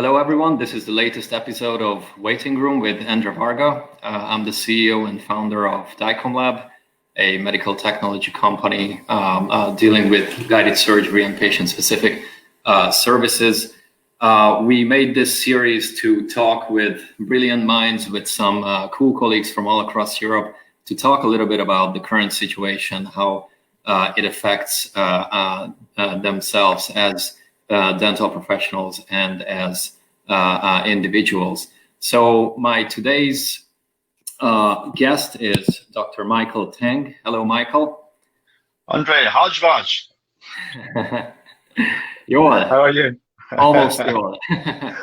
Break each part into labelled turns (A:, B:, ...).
A: Hello, everyone. This is the latest episode of Waiting Room with Andra Varga. I'm the CEO and founder of Dicom Lab, a medical technology company dealing with guided surgery and patient-specific services. We made this series to talk with brilliant minds, with some cool colleagues from all across Europe, to talk a little bit about the current situation, how it affects themselves as dental professionals and as individuals. So my today's guest is Dr. Michael Tang. Hello, Michael.
B: Andre, Hajvaj.
A: Yoel.
B: How are you?
A: Almost Yoel.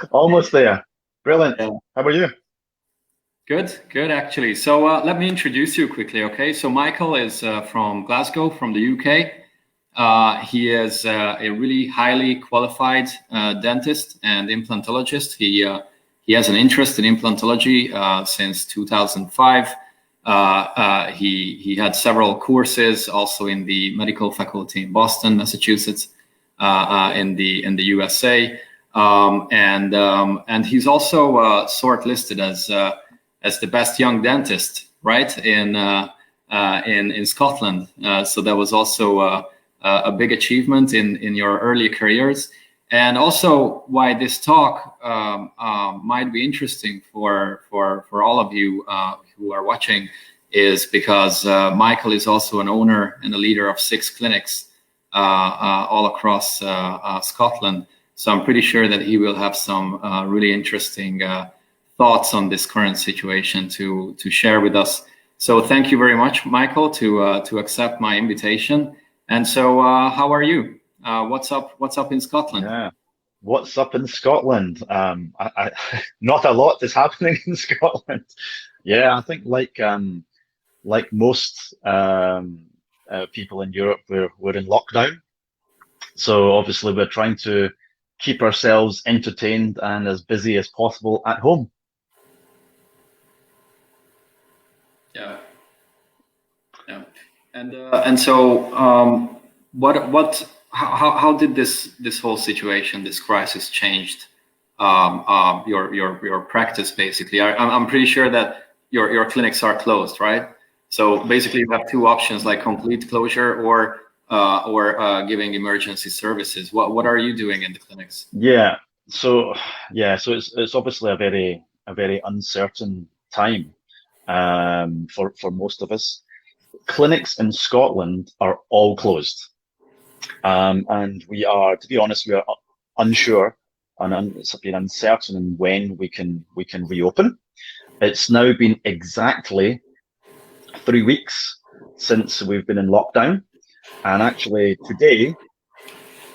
B: Almost there. Brilliant.
A: Yeah.
B: How are you?
A: Good actually. So let me introduce you quickly, okay? So Michael is from Glasgow, from the UK. He is a really highly qualified dentist and implantologist. He has an interest in implantology since 2005. He had several courses also in the medical faculty in Boston, Massachusetts, in the USA, and he's also shortlisted as the best young dentist, right, in Scotland. So that was also a big achievement in your early careers. And also why this talk might be interesting for all of you who are watching is because Michael is also an owner and a leader of 6 clinics all across Scotland. So I'm pretty sure that he will have some really interesting thoughts on this current situation to share with us. So thank you very much, Michael, to accept my invitation. And so how are you? What's up in Scotland?
B: Yeah, what's up in Scotland? Not a lot is happening in Scotland. Yeah, I think like most people in Europe, we're in lockdown. So obviously we're trying to keep ourselves entertained and as busy as possible at home.
A: Yeah. And so how did this whole situation, this crisis, changed your practice basically? I'm pretty sure that your clinics are closed, right? So basically you have 2 options, like complete closure or giving emergency services. What are you doing in the clinics?
B: So it's obviously a very uncertain time for most of us. Clinics in Scotland are all closed, and we are, to be honest, we are unsure and it's been uncertain in when we can reopen. It's now been exactly 3 weeks since we've been in lockdown, and actually today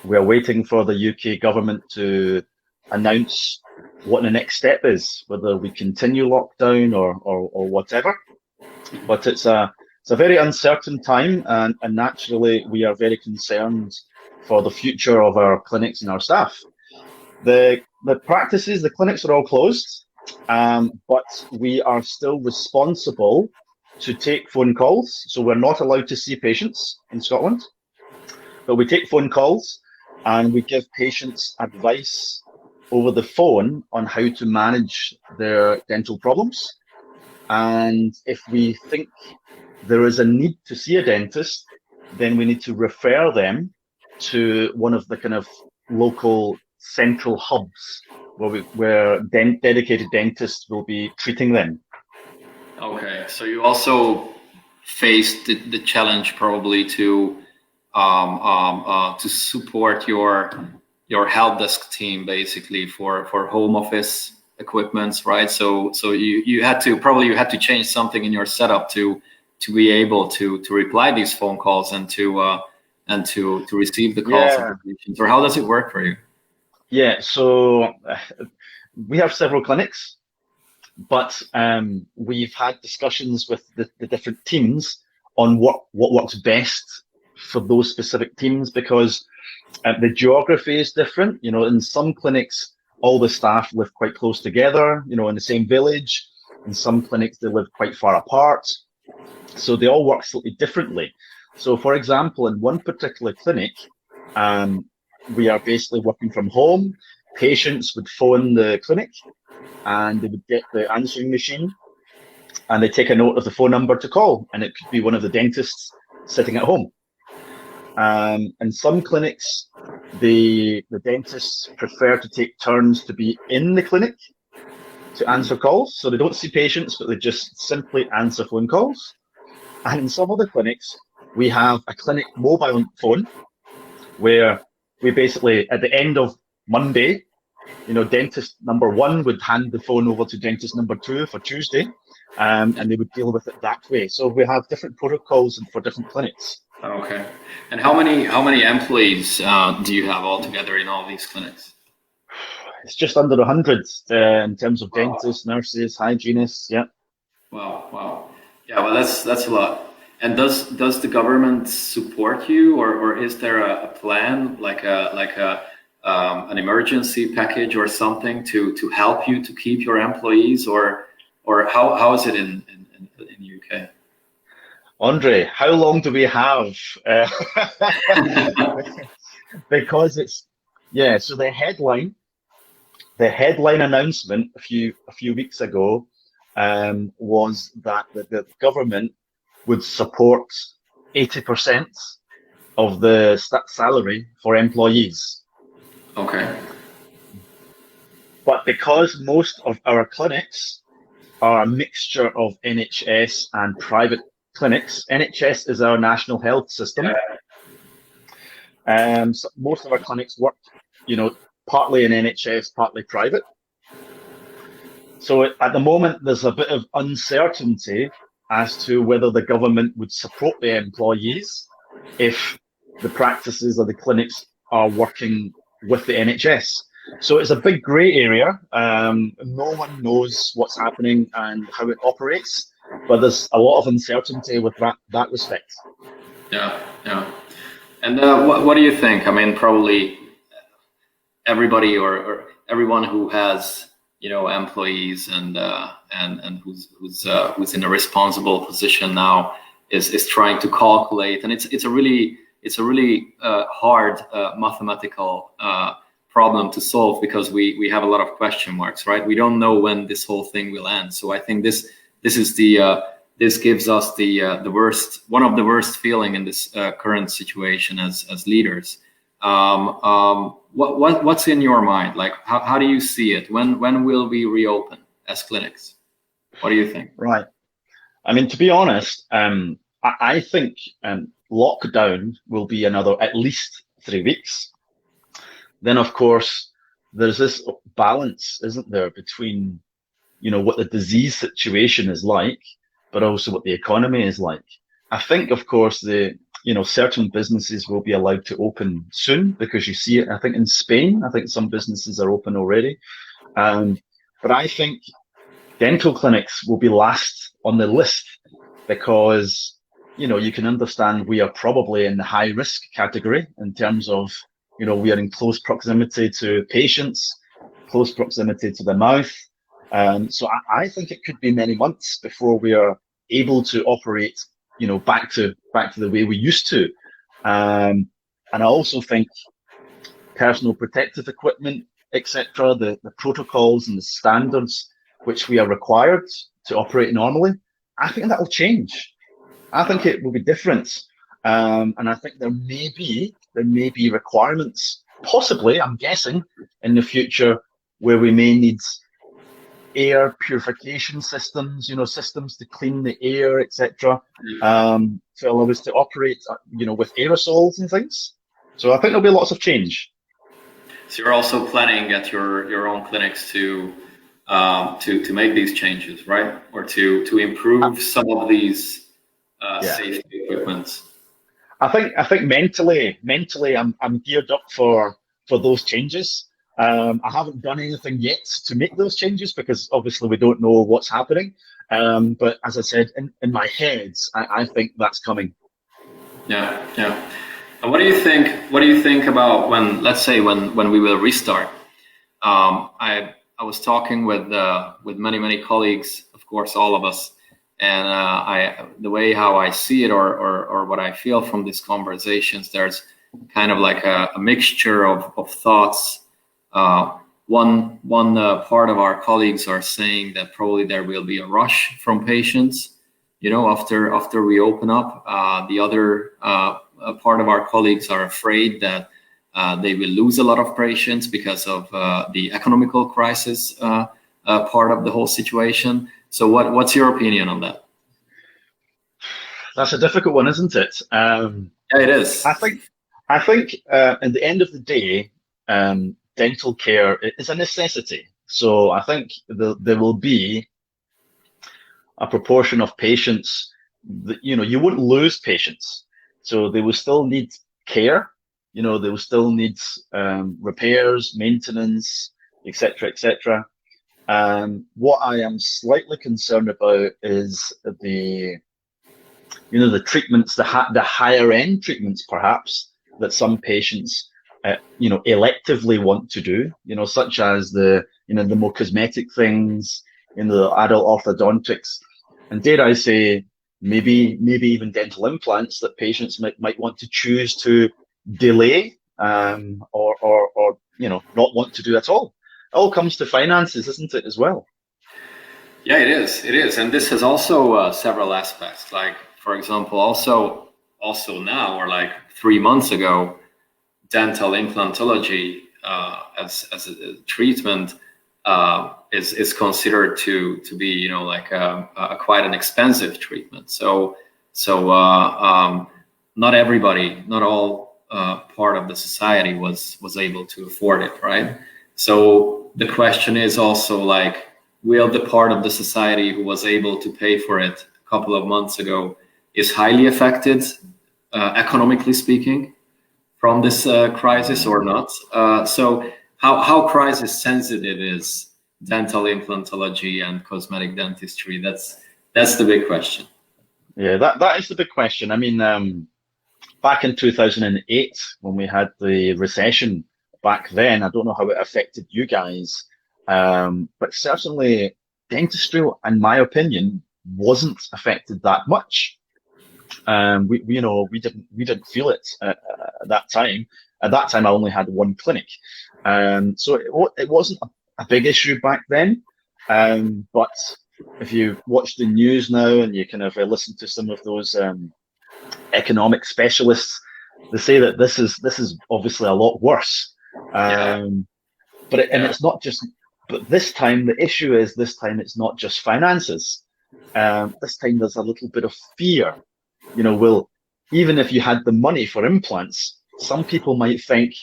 B: we're waiting for the UK government to announce what the next step is, whether we continue lockdown or whatever. But it's a very uncertain time, and naturally we are very concerned for the future of our clinics and our staff. The practices, the clinics are all closed, but we are still responsible to take phone calls. So we're not allowed to see patients in Scotland, but we take phone calls and we give patients advice over the phone on how to manage their dental problems. And if we think there is a need to see a dentist, then we need to refer them to one of the kind of local central hubs where dedicated dentists will be treating them.
A: Okay, so you also faced the challenge probably to support your HelpDesk team basically for home office equipments, right? So you had to change something in your setup to be able to reply these phone calls and to receive the calls of the patients. Or how does it work for you?
B: Yeah, so we have several clinics, but we've had discussions with the different teams on what works best for those specific teams, because the geography is different. You know, in some clinics, all the staff live quite close together, you know, in the same village. In some clinics, they live quite far apart. So they all work slightly differently. So for example, in one particular clinic, we are basically working from home. patients would phone the clinic and they would get the answering machine and they take a note of the phone number to call, and it could be one of the dentists sitting at home. And some clinics, the dentists prefer to take turns to be in the clinic to answer calls. So they don't see patients, but they just simply answer phone calls. And in some other clinics, we have a clinic mobile phone where we basically, at the end of Monday, dentist number 1 would hand the phone over to dentist number 2 for Tuesday, and they would deal with it that way. So we have different protocols for different clinics.
A: Okay. And how many employees do you have altogether in all these clinics?
B: It's just under 100 in terms of dentists, nurses, hygienists. Yeah.
A: Wow. Yeah. Well, that's a lot. And does the government support you, or is there a plan like an emergency package or something to help you to keep your employees, or how is it in the UK?
B: Andre, how long do we have? Because so the headline announcement a few weeks ago was that the government would support 80% of the salary for employees.
A: Okay.
B: But because most of our clinics are a mixture of NHS and private clinics, NHS is our national health system. So most of our clinics work, partly in NHS, partly private. So at the moment, there's a bit of uncertainty as to whether the government would support the employees if the practices or the clinics are working with the NHS. So it's a big grey area. No one knows what's happening and how it operates, but there's a lot of uncertainty with that respect.
A: Yeah. And what do you think? I mean, probably everybody or everyone who has employees and who's in a responsible position now is trying to calculate, and it's a really hard mathematical problem to solve, because we have a lot of question marks, right? We don't know when this whole thing will end. So I think this gives us one of the worst feeling in this current situation as leaders. What's in your mind? Like, how do you see it? When will we reopen as clinics? What do you think?
B: Right. I mean, to be honest, I think lockdown will be another at least 3 weeks. Then, of course, there's this balance, isn't there, between what the disease situation is like, but also what the economy is like. I think, of course, certain businesses will be allowed to open soon, because you see it, I think, in Spain. I think some businesses are open already. But I think dental clinics will be last on the list, because, you can understand we are probably in the high risk category in terms of, we are in close proximity to patients, close proximity to the mouth. So I think it could be many months before we are able to operate, back to the way we used to. And I also think personal protective equipment, etc., the protocols and the standards which we are required to operate normally, I think that will change. I think it will be different. And I think there may be requirements, possibly, I'm guessing, in the future, where we may need air purification systems, systems to clean the air, etc., to allow us to operate, with aerosols and things. So I think there'll be lots of change.
A: So you're also planning at your own clinics to make these changes, right? Or to improve some of these safety equipments.
B: I think mentally I'm geared up for those changes. I haven't done anything yet to make those changes, because obviously we don't know what's happening. But as I said, in my head, I think that's coming. Yeah.
A: And what do you think about when we will restart? I was talking with many colleagues, of course, all of us, and the way how I see it or what I feel from these conversations, there's kind of like a mixture of thoughts. one part of our colleagues are saying that probably there will be a rush from patients, after we open up. The other part of our colleagues are afraid that they will lose a lot of patients because of the economical crisis part of the whole situation. So what's your opinion on that?
B: That's a difficult one, isn't it?
A: Yeah, it is.
B: I think at the end of the day, dental care is a necessity. So I think there will be a proportion of patients that, you wouldn't lose patients. So they will still need care. They will still need repairs, maintenance, etc., etc. What I am slightly concerned about is the treatments, the higher end treatments, perhaps, that some patients, electively want to do, such as the more cosmetic things, the adult orthodontics, and dare I say, maybe even dental implants that patients might want to choose to delay, or not want to do at all. It all comes to finances, isn't it, as well?
A: Yeah, it is, and this has also several aspects. Like, for example, also now, or like 3 months ago, dental implantology as a treatment is considered to be quite an expensive treatment. So not everybody, not all part of the society was able to afford it, right? So the question is also, like, will the part of the society who was able to pay for it a couple of months ago is highly affected, economically speaking, from this crisis or not? So how crisis sensitive is dental implantology and cosmetic dentistry? That's the big question.
B: Yeah, that is the big question. I mean, back in 2008, when we had the recession back then, I don't know how it affected you guys, but certainly dentistry, in my opinion, wasn't affected that much. We didn't feel it at that time. At that time, I only had one clinic, so it wasn't a big issue back then. But if you watch the news now and you kind of listen to some of those economic specialists, they say that this is obviously a lot worse. And it's not just. But this time the issue is, it's not just finances. This time there's a little bit of fear. Even if you had the money for implants, some people might think,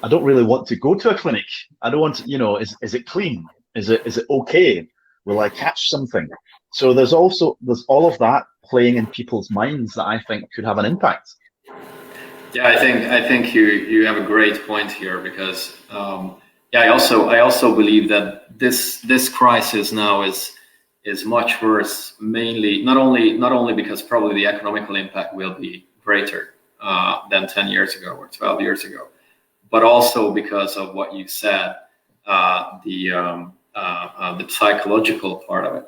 B: I don't really want to go to a clinic. I don't want to, is it clean? Is it okay? Will I catch something? So there's all of that playing in people's minds that I think could have an impact.
A: Yeah, I think you have a great point here, because I also believe that this crisis now is much worse, mainly not only because probably the economical impact will be greater than 10 years ago or 12 years ago, but also because of what you said, the psychological part of it,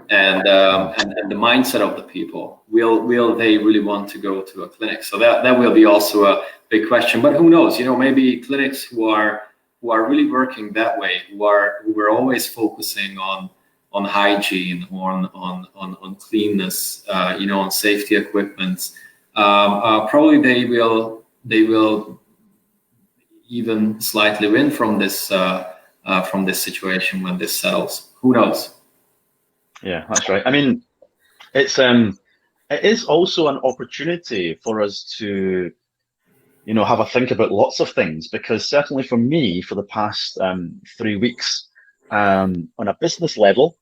A: and the mindset of the people. Will they really want to go to a clinic? So that will be also a big question. But who knows? Maybe clinics who are really working that way, who are always focusing on hygiene, on cleanness, on safety equipment. Probably they will even slightly win from this situation when this settles. Who knows?
B: Yeah, that's right. I mean, it is also an opportunity for us to, have a think about lots of things, because certainly for me, for the past 3 weeks, on a business level,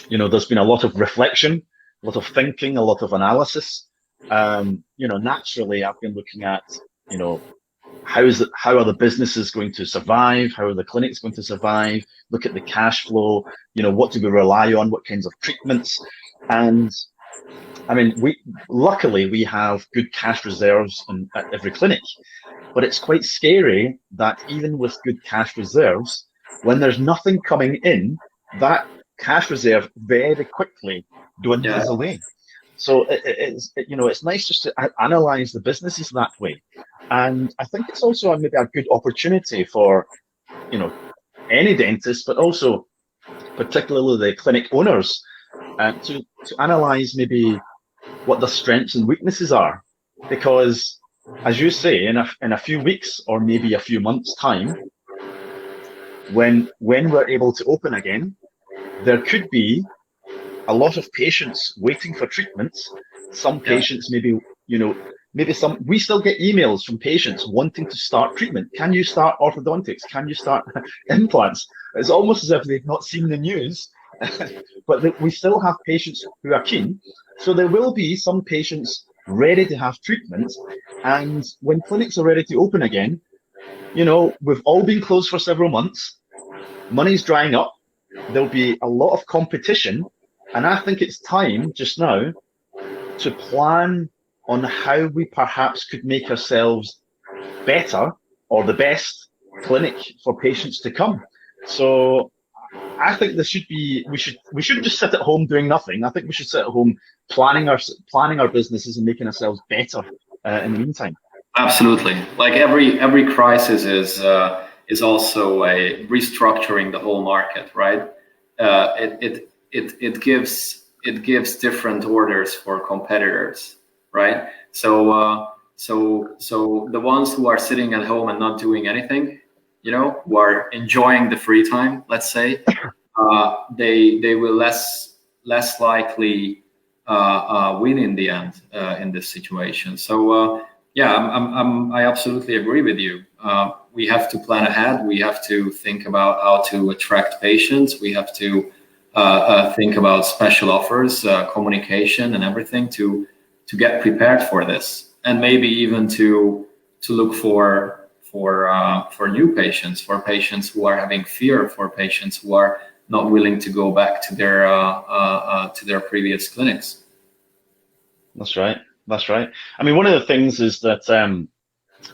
B: there's been a lot of reflection, a lot of thinking, a lot of analysis. Naturally, I've been looking at, how are the businesses going to survive? How are the clinics going to survive? Look at the cash flow. What do we rely on? What kinds of treatments? And I mean, luckily we have good cash reserves at every clinic, but it's quite scary that even with good cash reserves, when there's nothing coming in, that cash reserve very quickly dwindles away. So it's nice just to analyze the businesses that way. And I think it's also maybe a good opportunity for, any dentist, but also particularly the clinic owners, to analyze maybe what their strengths and weaknesses are. Because, as you say, in a few weeks or maybe a few months' time, when we're able to open again, there could be a lot of patients waiting for treatment. Some patients maybe we still get emails from patients wanting to start treatment. Can you start orthodontics? Can you start implants? It's almost as if they've not seen the news, but we still have patients who are keen. So there will be some patients ready to have treatment. And when clinics are ready to open again, we've all been closed for several months. Money's drying up. There'll be a lot of competition. And I think it's time just now to plan on how we perhaps could make ourselves better or the best clinic for patients to come. So I think we shouldn't just sit at home doing nothing. I think we should sit at home planning our businesses and making ourselves better in the meantime.
A: Absolutely. Like every crisis is also a restructuring the whole market, right? It gives different orders for competitors, right? So the ones who are sitting at home and not doing anything, who are enjoying the free time, let's say, they will less likely win in the end in this situation. So I absolutely agree with you. We have to plan ahead. We have to think about how to attract patients. We have to think about special offers, communication, and everything to get prepared for this, and maybe even to look for new patients, for patients who are having fear, for patients who are not willing to go back to their previous clinics.
B: That's right. I mean, one of the things is that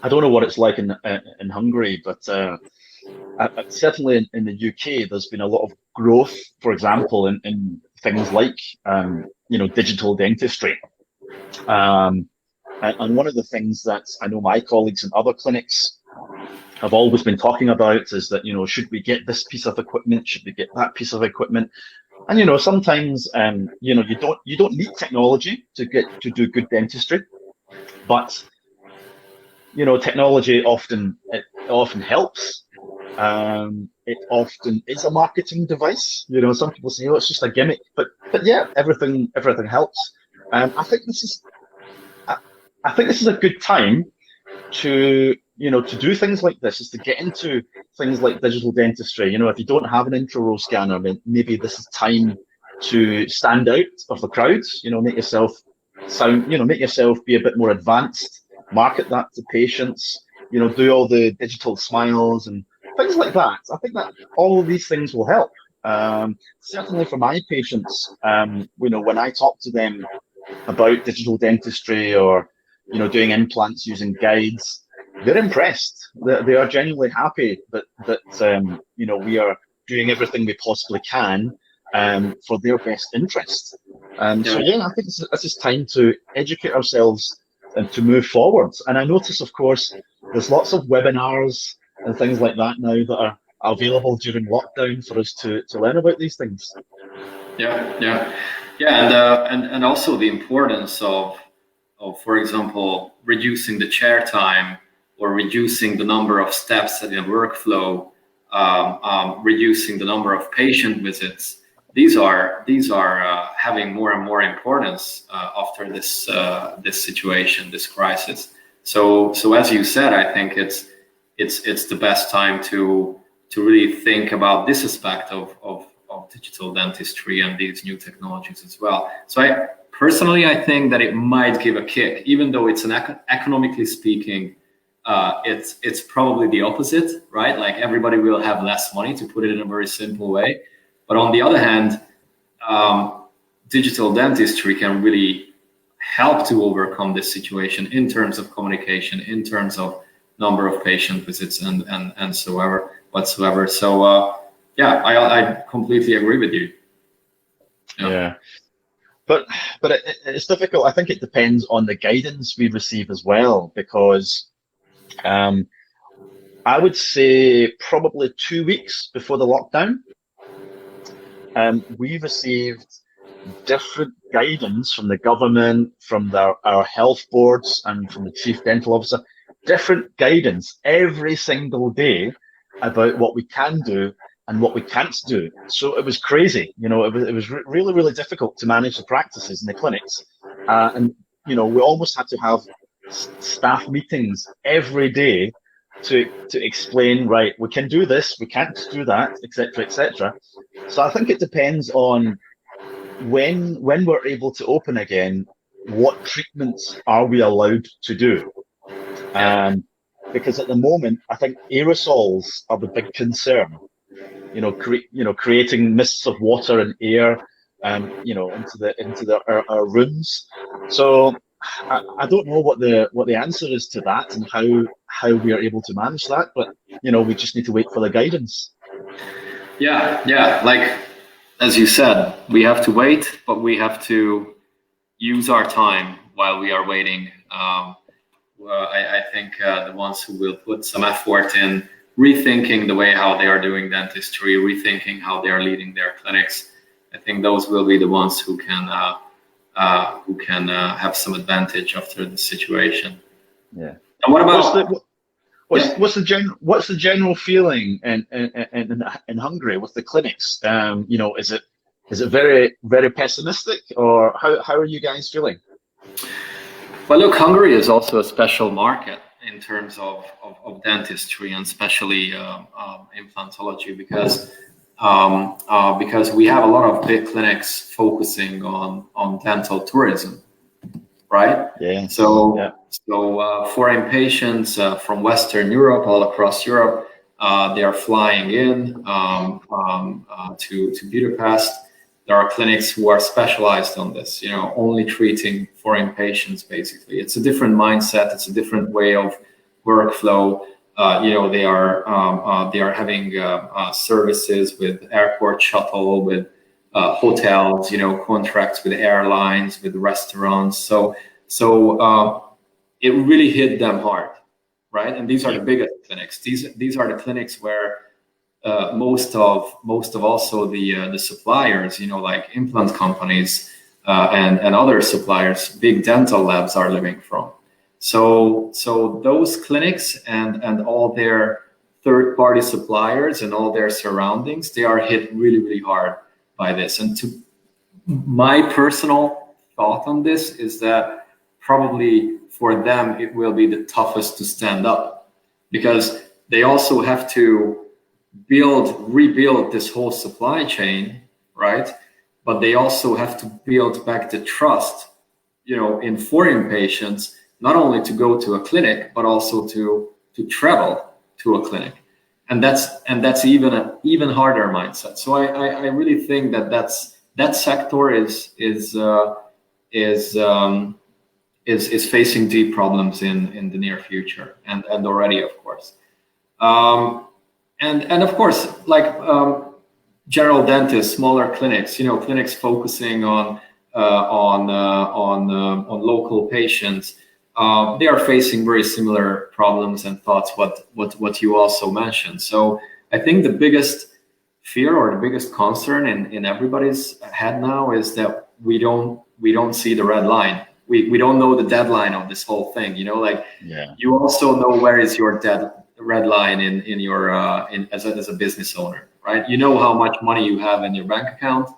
B: I don't know what it's like in Hungary, but certainly in the UK, there's been a lot of growth, for example, in things like digital dentistry. And one of the things that I know my colleagues in other clinics have always been talking about is that, should we get this piece of equipment? Should we get that piece of equipment? And, sometimes, you don't need technology to do good dentistry, but, technology often helps. It often is a marketing device. Some people say, it's just a gimmick, but yeah, everything helps. I think this is a good time to do things like this, is to get into things like digital dentistry. If you don't have an intraoral scanner, then maybe this is time to stand out of the crowd. Make yourself be a bit more advanced. Market that to patients. Do all the digital smiles and things like that. I think that all of these things will help. Certainly for my patients, when I talk to them about digital dentistry or doing implants using guides, they're impressed. They are genuinely happy that we are doing everything we possibly can for their best interest. So yeah, I think this is time to educate ourselves and to move forward. And I notice, of course, there's lots of webinars and things like that now that are available during lockdown for us to learn about these things.
A: And also the importance of, for example, reducing the chair time or reducing the number of steps in the workflow, reducing the number of patient visits. These are having more and more importance after this situation, this crisis. So as you said, I think it's the best time to really think about this aspect of digital dentistry and these new technologies as well. So I think that it might give a kick, even though it's economically speaking, it's probably the opposite, right? Like everybody will have less money, to put it in a very simple way. But on the other hand, digital dentistry can really help to overcome this situation in terms of communication, in terms of number of patient visits and so whatsoever. So I completely agree with you.
B: Yeah. But it's difficult. I think it depends on the guidance we receive as well, because I would say probably 2 weeks before the lockdown. We received different guidance from the government, from our health boards, and from the chief dental officer. Different guidance every single day about what we can do and what we can't do. So it was crazy. It was really, really difficult to manage the practices in the clinics. And we almost had to have staff meetings every day to explain, right, we can do this, we can't do that, etc., etc. So I think it depends on when we're able to open again, what treatments are we allowed to do? Because at the moment, I think aerosols are the big concern. Creating mists of water and air, into our rooms. So I don't know what the answer is to that and how we are able to manage that, but we just need to wait for the guidance.
A: Yeah. Like as you said, we have to wait, but we have to use our time while we are waiting. I think the ones who will put some effort in rethinking the way how they are doing dentistry, rethinking how they are leading their clinics, I think those will be the ones who can have some advantage after the situation.
B: Yeah.
A: And what about
B: what's the general feeling in Hungary with the clinics? Is it very, very pessimistic, or how are you guys feeling?
A: Well, look, Hungary is also a special market in terms of dentistry, and especially implantology, because we have a lot of big clinics focusing on dental tourism, right?
B: Yeah.
A: So foreign patients from Western Europe, all across Europe, they are flying in to Budapest. There are clinics who are specialized on this, only treating foreign patients, basically. It's a different mindset. It's a different way of workflow. They are having services with airport shuttle, with hotels, contracts with airlines, with restaurants. So it really hit them hard, right? And these are the biggest clinics. These are the clinics where most of also the suppliers, like implant companies and other suppliers, big dental labs are living from. So those clinics and all their third-party suppliers and all their surroundings, they are hit really, really hard by this. And to my personal thought on this is that probably for them it will be the toughest to stand up, because they also have to rebuild this whole supply chain, right? But they also have to build back the trust, in foreign patients, not only to go to a clinic, but also to travel to a clinic. And that's even an even harder mindset. So I really think that sector is facing deep problems in the near future, and already, of course. And of course, like general dentists, smaller clinics, clinics focusing on local patients, they are facing very similar problems and thoughts. What you also mentioned. So I think the biggest fear or the biggest concern in everybody's head now is that we don't see the red line. We don't know the deadline of this whole thing. You also know where is your red line in your as a business owner, right? You know how much money you have in your bank account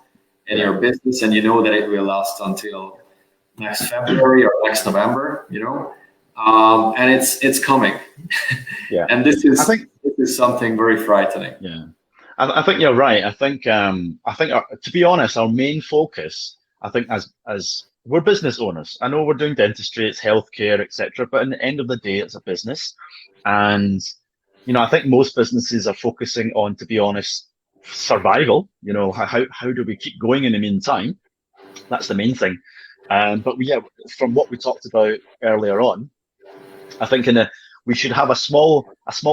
A: in your business, and you know that it will last until next February or next November, and it's coming.
B: Yeah.
A: And this is something very frightening.
B: Yeah, I think you're right. I think to be honest, our main focus, I think, as we're business owners, I know we're doing dentistry, it's healthcare, etc. But in the end of the day, it's a business. And, I think most businesses are focusing on, to be honest, survival. How do we keep going in the meantime? That's the main thing. But from what we talked about earlier on, I think we should have a small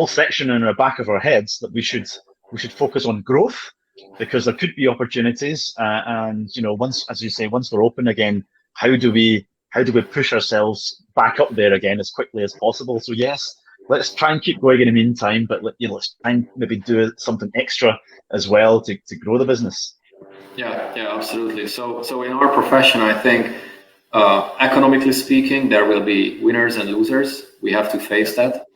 B: section in the back of our heads that we should focus on growth, because there could be opportunities. And once, as you say, once we're open again, how do we push ourselves back up there again as quickly as possible? So yes, let's try and keep going in the meantime, but let's try and maybe do something extra as well to grow the business.
A: Yeah, absolutely. So in our profession, I think economically speaking, there will be winners and losers. We have to face that.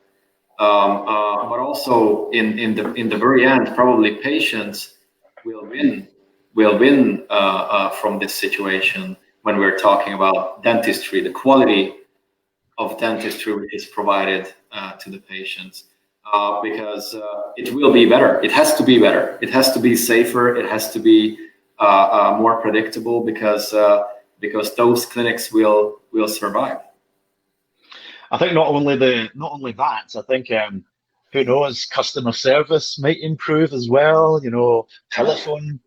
A: But also in the very end, probably patients will win from this situation when we're talking about dentistry, the quality of dentistry is provided to the patients, because it will be better. It has to be better. It has to be safer. It has to be more predictable, because those clinics will survive.
B: I think not only that, I think who knows, customer service might improve as well. Telephone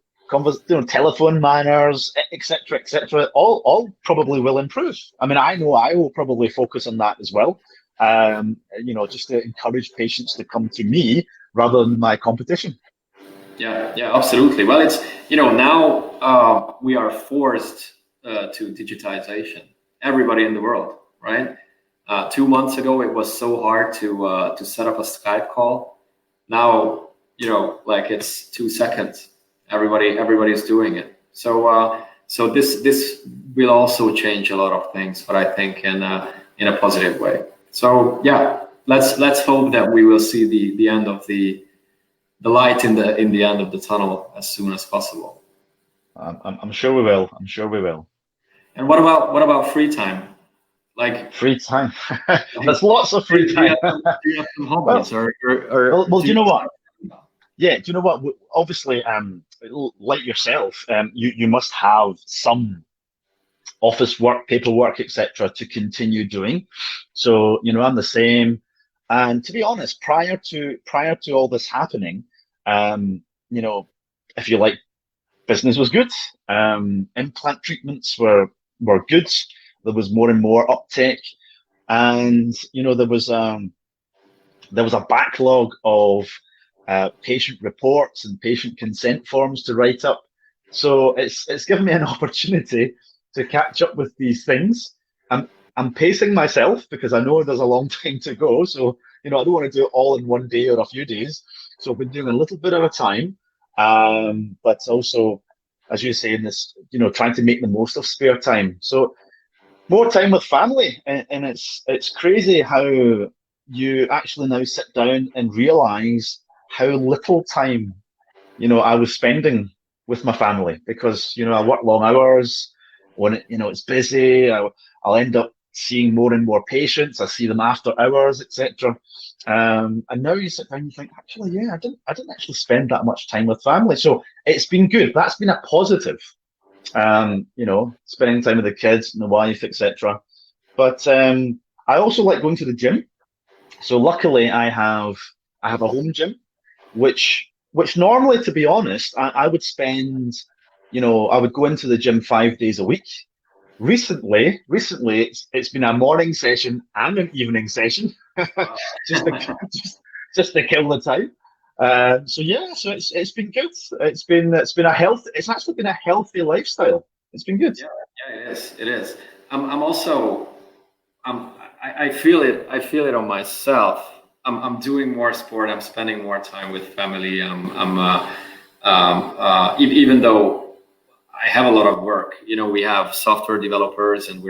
B: manners, etc., etc. All probably will improve. I mean, I know I will probably focus on that as well. Just to encourage patients to come to me rather than my competition.
A: Yeah, absolutely. Well, it's now we are forced to digitization. Everybody in the world, right? 2 months ago, it was so hard to set up a Skype call. Now, like it's 2 seconds. Everybody's doing it. So this will also change a lot of things, but I think in a positive way. So yeah, let's hope that we will see the end of the light in the end of the tunnel as soon as possible.
B: I'm sure we will. I'm sure we will.
A: And what about free time? Like
B: free time. There's lots of free time.
A: Do you have some hobbies
B: well, do you know what? Yeah, do you know what? Obviously, like yourself, you must have some office work, paperwork, etc., to continue doing. So, I'm the same. And to be honest, prior to all this happening, if you like, business was good. Implant treatments were good. There was more and more uptake, and there was a backlog of patient reports and patient consent forms to write up. So it's given me an opportunity to catch up with these things. I'm pacing myself because I know there's a long time to go. So I don't want to do it all in one day or a few days. So I've been doing a little bit at a time, but also, as you say, in this, trying to make the most of spare time. So more time with family, and it's crazy how you actually now sit down and realize how little time I was spending with my family, because I work long hours when it's busy. I'll end up seeing more and more patients. I see them after hours, etc. And now you sit down and you think, actually, yeah, I didn't actually spend that much time with family. So it's been good. That's been a positive. Spending time with the kids and the wife, etc. But I also like going to the gym. So luckily, I have a home gym, which normally, to be honest, I would spend, I would go into the gym 5 days a week. Recently, it's been a morning session and an evening session, just to kill the time. So it's been good. It's actually been a healthy lifestyle. It's been good.
A: Yeah, it is. I feel it on myself. I'm doing more sport. I'm spending more time with family. Even though I have a lot of work. We have software developers, and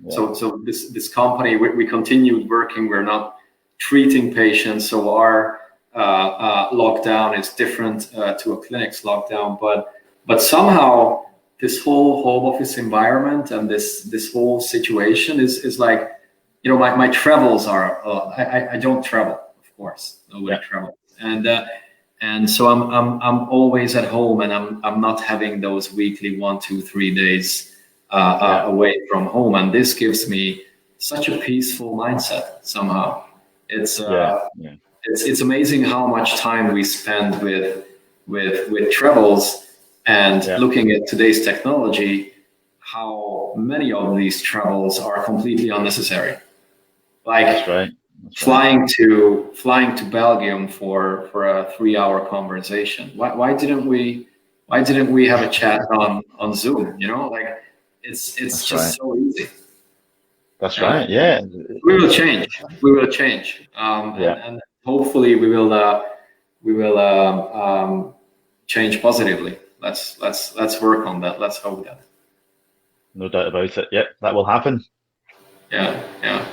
A: so this company, we continued working. We're not treating patients, so our lockdown is different to a clinic's lockdown. But somehow this whole home office environment and this whole situation is like, my travels are. I don't travel, of course. Nobody travels, and so I'm always at home, and I'm not having those weekly 1, 2, 3 days away from home, and this gives me such a peaceful mindset. Somehow, it's amazing how much time we spend with travels, and looking at today's technology, how many of these travels are completely unnecessary. Like
B: That's right.
A: flying to Belgium for a 3-hour conversation. Why didn't we have a chat on Zoom? Like it's just so easy.
B: That's right. Yeah.
A: We will change. We will change. And hopefully we will change positively. Let's work on that. Let's hope that.
B: No doubt about it. Yep, that will happen.
A: Yeah.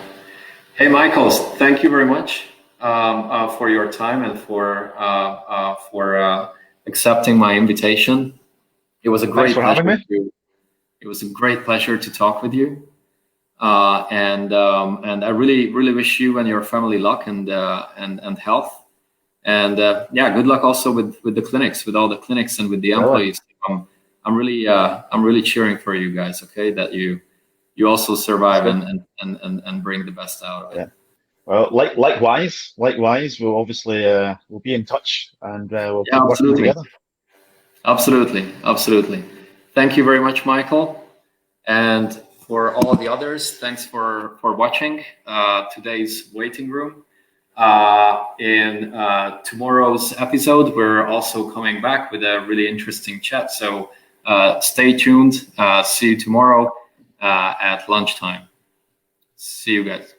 A: Hey, Michael, thank you very much for your time and for accepting my invitation. It was a great
B: Thanks for having me.
A: It was a great pleasure to talk with you. And I really wish you and your family luck and health. And good luck also with the clinics, with all the clinics and with the employees. I'm really cheering for you guys. Okay, that you also survive and bring the best out of it.
B: Yeah. Well, likewise, we'll obviously we'll be in touch and we'll keep working together.
A: Absolutely. Thank you very much, Michael. And for all the others, thanks for watching today's waiting room. In tomorrow's episode, we're also coming back with a really interesting chat. So stay tuned. See you tomorrow at lunchtime. See you guys.